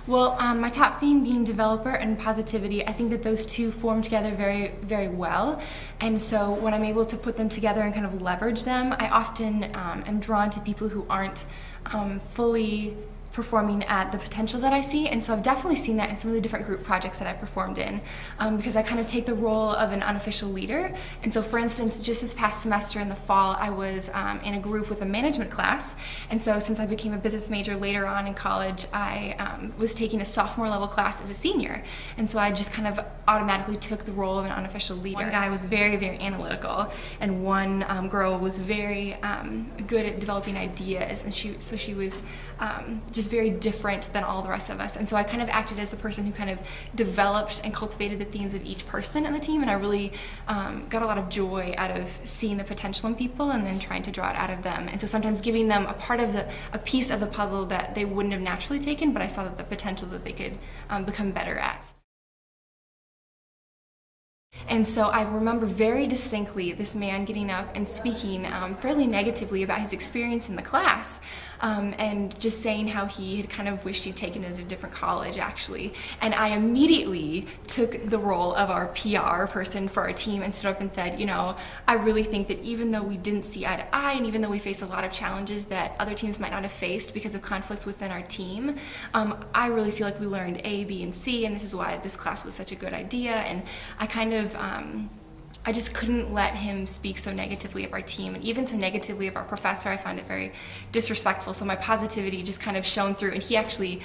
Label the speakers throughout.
Speaker 1: Well, my top theme being developer and positivity, I think that those two form together very, very well. And so when I'm able to put them together and kind of leverage them, I often am drawn to people who aren't fully performing at the potential that I see, and so I've definitely seen that in some of the different group projects that I performed in, because I kind of take the role of an unofficial leader. And so for instance, just this past semester in the fall, I was in a group with a management class, and so since I became a business major later on in college, I was taking a sophomore level class as a senior, and so I just kind of automatically took the role of an unofficial leader. One guy was very, very analytical, and one girl was very good at developing ideas, and she was just very different than all the rest of us. And so I kind of acted as the person who kind of developed and cultivated the themes of each person in the team, and I really got a lot of joy out of seeing the potential in people and then trying to draw it out of them. And so sometimes giving them a piece of the puzzle that they wouldn't have naturally taken, but I saw that the potential that they could become better at. And so I remember very distinctly this man getting up and speaking fairly negatively about his experience in the class, and just saying how he had kind of wished he'd taken it at a different college, actually. And I immediately took the role of our PR person for our team and stood up and said, you know, I really think that even though we didn't see eye to eye, and even though we face a lot of challenges that other teams might not have faced because of conflicts within our team, I really feel like we learned A, B, and C, and this is why this class was such a good idea. And I kind of I just couldn't let him speak so negatively of our team, and even so negatively of our professor. I found it very disrespectful, so my positivity just kind of shone through. And he actually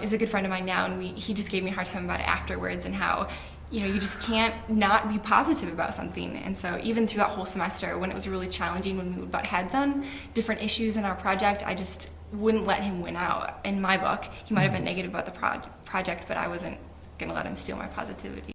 Speaker 1: is a good friend of mine now, and he just gave me a hard time about it afterwards, and how, you know, you just can't not be positive about something. And so even through that whole semester, when it was really challenging, when we would butt heads on different issues in our project, I just wouldn't let him win out. In my book, he might have been negative about the project, but I wasn't gonna let him steal my positivity.